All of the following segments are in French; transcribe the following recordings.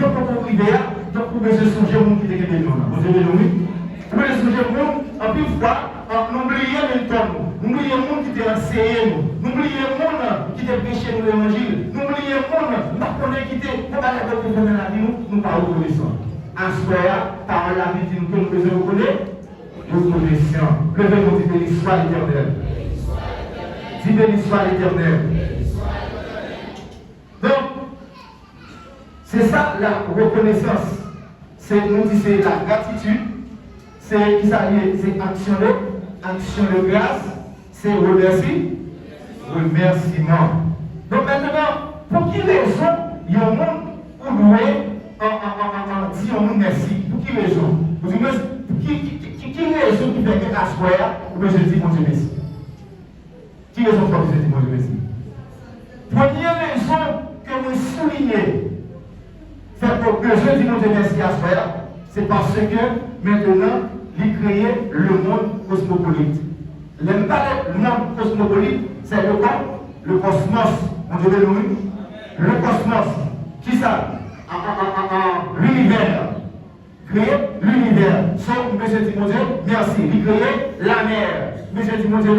Donc, quand on arrive là, donc, vous pouvez songer au monde qui était nous. Vous avez nous, vous pouvez songer au monde, en plus, n'oubliez le temps, n'oubliez le monde qui était enseigné, n'oubliez le monde qui était péché nous l'évangile, n'oubliez le monde qui était pour la vie, nous pas reconnaissants. En soi, par la vie, nous devons reconnaître, reconnaissant. Le verbe dit béni soit l'éternel. Dis béni soit l'éternel. Donc, c'est ça la reconnaissance. C'est la gratitude, c'est action de grâce, c'est remerciement. Donc maintenant, pour qui raison il y a un monde où nous dit un monde merci? Pour qui raison? Qui raison qui fait que à soi, je dis mon Dieu merci? Qui raison pour que je dis mon Dieu merci? Première raison que vous soulignez, c'est pour que je dis mon Dieu merci à soi, c'est parce que maintenant, il crée le monde cosmopolite. Le monde cosmopolite, c'est le quoi? Le cosmos. On devait nous. Le cosmos. Qui ça? L'univers. Créer l'univers. Sauf, monsieur dit mon Dieu, merci. Il crée la mer. Monsieur dit mon Dieu,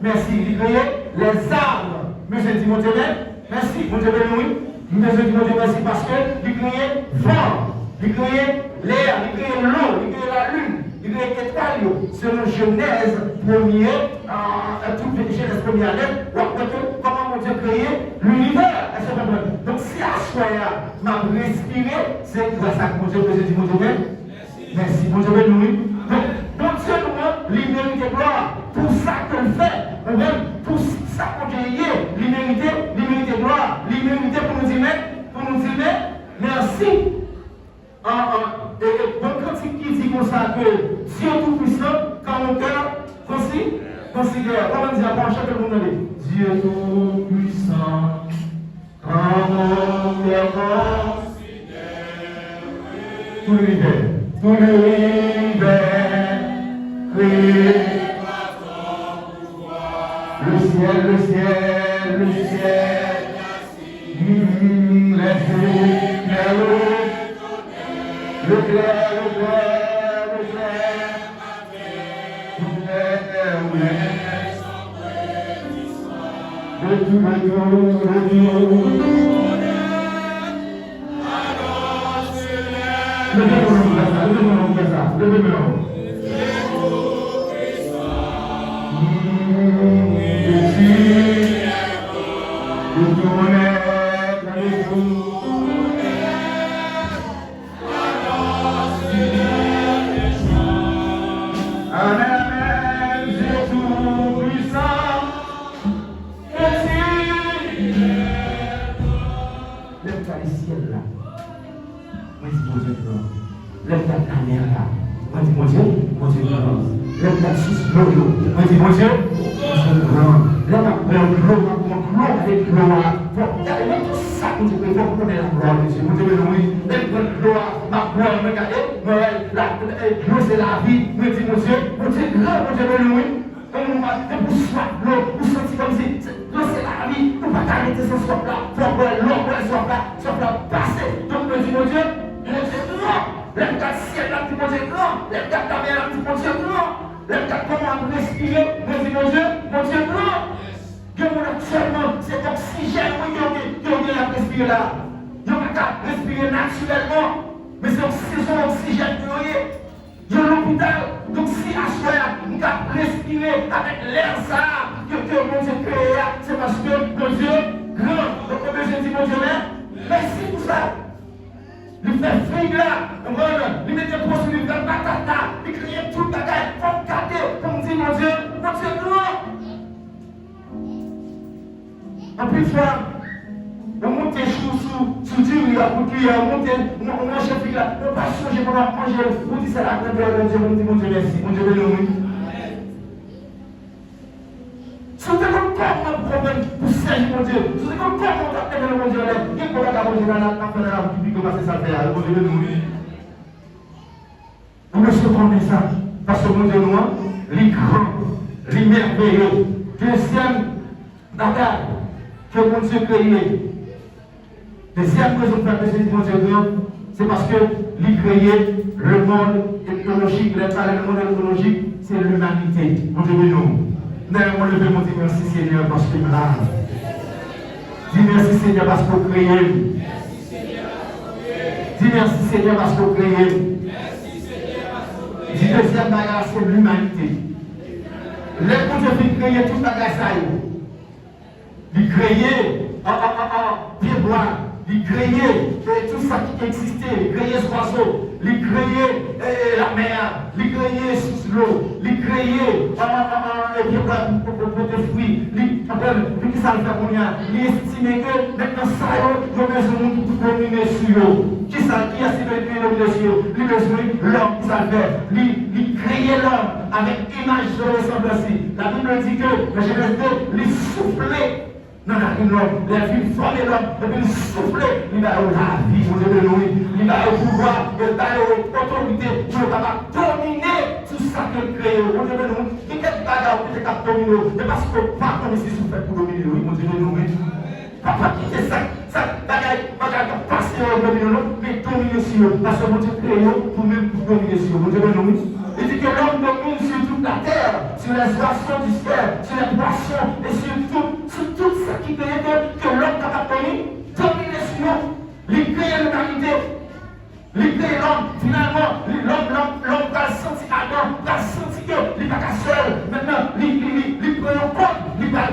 merci. Il crée les arbres. Monsieur dit mon Dieu, merci. Mon Dieu, nous. Monsieur dit mon Dieu, merci parce que il crée vent. Il crée l'air. Il crée l'eau. Il crée la lune. Il crée l'étoile. Selon Genèse 1er, Genèse 1er lettre, comment mon Dieu créé l'univers. Donc si à soi, m'a respiré, c'est grâce à mon Dieu que je dis mon Dieu, merci. Mon Dieu, nous. Donc, mon Dieu, nous, l'immunité gloire. Pour ça qu'on fait, pour ça qu'on gagne, l'immunité gloire, l'immunité pour nous dire, merci. Et donc, quand il dit comme ça que Dieu Tout-Puissant, quand mon cœur considère, comment dire, pour chaque monde, Dieu Tout-Puissant, quand mon cœur considère, tout l'univers, créé par ton pouvoir, le ciel, les le clair, c'est la vie, me dit mon Dieu, grand, mon Dieu, loué. On m'a fait pour soif l'eau, pour sentir comme si l'eau c'est la vie, pour pas t'arrêter ce soif là, pour boire l'eau, pour soif là, passer. Donc me dit mon Dieu, grand, les gars ciel là, mon Dieu, grand, les gars ta mère là, mon Dieu, grand, les gars comment respirer, me dit mon Dieu, grand. Que mon actuellement, c'est oxygène, oui, il y a respirer là. Il y a respirer naturellement, mais c'est son oxygène, il y a l'hôpital, donc si à soi, nous avons respiré avec l'air ça, que mon Dieu crée, c'est parce que mon Dieu grand. Donc on je dis mon Dieu, merci pour ça. Il fait frigo là, il met des poissons, il fait patata, il crée tout le bagage, pour me garder, pour me dire mon Dieu grand. En plus de ça, on monte sous Dieu, pour cuire, on monte, on mange un là, on va changer pour manger, on dit c'est la grandeur de Dieu, on dit mon Dieu merci, mon Dieu béni. Si vous avez un problème pour servir mon Dieu, si vous avez un problème pour servir mon Dieu, il faut que vous ayez la République comme ça fait, mon Dieu béni. Vous me secondez ça, parce que mon Dieu noir, les grands, les merveilleux, deuxième bataille que mon Dieu créé. Deuxième raison pour laquelle je dis mon Dieu grand, C'est parce que créé le monde écologique, le monde écologique, c'est l'humanité. Mon Dieu, nous. Nous lever mon Dieu, merci Seigneur parce que là. Dis merci Seigneur parce que vous créez. Dis merci Seigneur parce que vous créez. Dis deuxième bagage, c'est l'humanité. Les gens qui créent tout bagage ça. Ils créent pied bois. Il créait tout ça qui existait, il créait ce oiseau, il créait la mer, il créait l'eau, il créait des fruits, il ça le fait il estimait que maintenant ça il y a besoin de dominer sur eux. Qui a dominer sur eux? Il a besoin l'homme qui ça le fait. Il créait l'homme avec image de ressemblance. La Bible dit que le Genèse 2, il soufflait. Non, l'homme, les filles forment l'homme, et puis souffler, il va avoir la vie, il va avoir le pouvoir, il va avoir l'autorité pour dominer tout ça qu'il crée. Mon Dieu, nous, qui est bagarre qui est dominer, mais parce que pas comme ici souffert pour dominer, oui, mon Dieu, nous, papa, qui est ça, bagarre, passer au dominer, mais dominer sur eux, parce que mon Dieu crée pour même dominer sur eux, mon Dieu, nous. Il dit que l'homme domine sur toute la terre, sur les oiseaux du ciel, sur les poissons et sur tout ce qui crée que l'homme n'a pas dominer sur nous. Il crée l'humanité, il crée l'homme. Finalement, l'homme va sentir Adam, va sentir qu'il n'est pas seul. Maintenant, il prend en compte, il va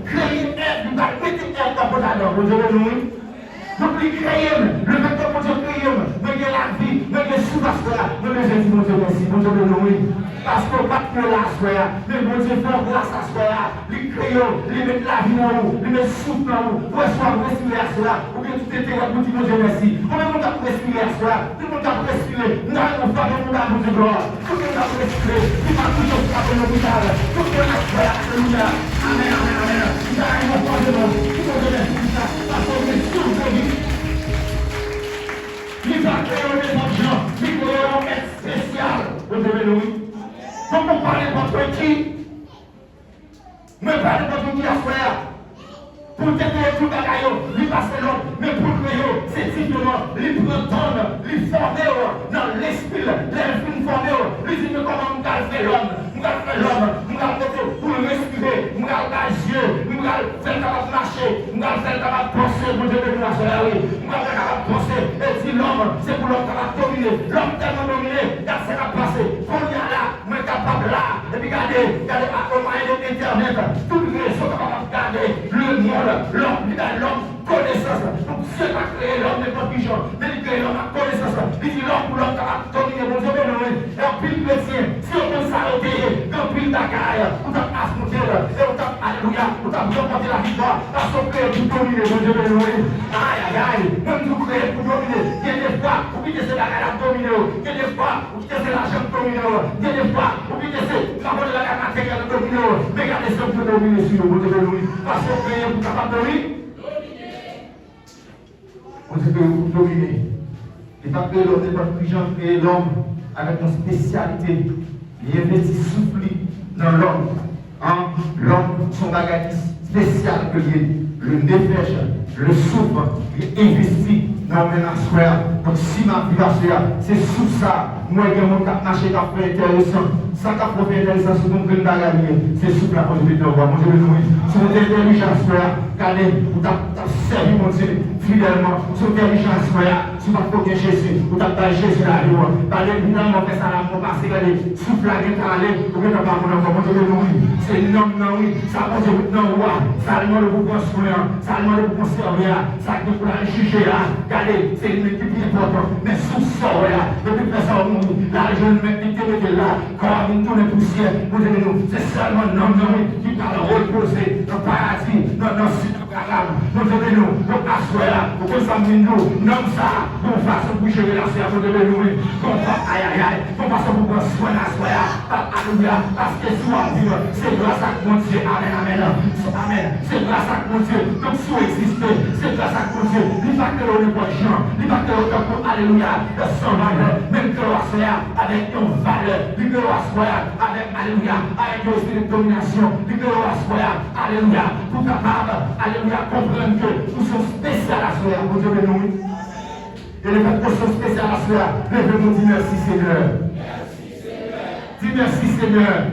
créer Ève, il va mettre Ève dans Adam. Vous avez nous? Donc, il crée, le fait que mon Dieu crée, mais il y a la vie, mais il y a souvent cela. Mais je dis, mon Dieu, merci, mon Dieu, oui. Parce que pas que la soie, mais mon Dieu, fait grâce à cela. Il crée, il met la vie en vous, il met le souffle en vous. Pour soit respirer à cela, ou bien tout était là, mon Dieu, merci. Comment on a respirer à cela? Tout le monde a respiré. Nous avons fait un monde à vous de gloire. Tout le monde a respiré. Il va toujours frapper l'hôpital. Tout le monde a fait, alléluia. Amen, amen, amen. Nous avons fait de nous. Tout le monde a fait ça. Parce qu'on est tous de vie. Il va créer des gens, il va créer un être spécial. Vous devez nous. Donc on parle contre qui? Mais parle contre qui à faire? Pour détruire tout le bagaille, il passe l'homme, mais pour créer, c'est différent. Il prend il forme dans l'esprit, l'infini formé. Il dit mais comment on va faire l'homme? On va faire l'homme, on va faire pour le respirer, on va agir, on va faire capable de marcher, on va faire capable de penser, pour Dieu de la soirée, on va faire capable de penser. Et si l'homme, c'est pour l'homme capable de dominer, l'homme tellement dominé, il y a ce qui va passer. Pour y aller là, mais capable là, et puis regardez, au moyen de l'internet, toutes les gens sont capables de garder le monde, l'homme, connaissance. Donc Dieu a créé l'homme de notre pigeon, mais il crée l'homme à connaissance. Il dit l'homme pour l'homme capable de dominer, mon Dieu, et en pile chrétien, si on peut s'arrêter, quand pile bagaille, on t'a affronté, et on t'a, alléluia, on t'a remporté la victoire, parce qu'on crée pour dominer, mon Dieu, aïe, aïe, aïe, même nous créer pour dominer. Il y a des fois, vous quittez ces bagailles à dominer, il y a des fois, vous quittez ces l'argent de dominer, il y a des fois, vous quittez ces travaux de la matérielle de dominer, mais regardez ce que vous dominer sur nous, mon Dieu, parce qu'on crée pour capable de dominer. On dit que vous dominez. Et pas que l'homme n'est pas plus gens créer l'homme avec une spécialité. Il investit souffle dans l'homme. L'homme, son bagage spécial que le dépêche, le souffle, il investit dans le ménage. Donc si ma vie va se faire, c'est sous ça. Moi, je vais marcher dans le intéressant. Ça qui a fait intéressant, c'est mon grand bagage. C'est sous la possibilité de voir. Mon Dieu, c'est une intelligence, regardez, vous avez servi mon Dieu fidèlement. C'est une intelligence, si vous avez Jésus, vous avez Jésus là, vous allez finalement faire ça là, vous passez, regardez, souffle la gueule, vous ne pouvez pas mon enfant, mon Dieu, c'est non, non, oui, ça va dire non, roi, ça demande de vous construire, ça demande de vous conserver, ça demande de vous juger là, regardez, c'est une équipe importante, mais sous ça, là, depuis que ça va mourir, là, je ne mets pas là, quand on tourne poussière, vous dites nous, c'est seulement non, non, qui va reposer dans le paradis, dans le sud de Garam, vous dites nous, pour asseoir là, pour que ça nous, non, ça, pour façon pour gérer la serre, vous dites nous, pour aïe, aïe, aïe, pour façon pour prendre soin de la soie, alléluia, parce que soit vivre, c'est grâce à mon Dieu, amen, amen, amen, c'est grâce à mon Dieu, donc si vous existez, c'est grâce à mon Dieu, il va que l'on est pas gens, il va que l'on est alléluia, de son valeur, même que l'on soit avec une valeur, il que l'on soit avec, alléluia, avec une esprit de domination, il que l'on soit, alléluia, pour capable, alléluia, comprendre que nous sommes spéciaux à la soirée, mon Dieu, nous. Et les prochaines spéciales à cela, levez-vous, dis merci Seigneur. Dis merci Seigneur.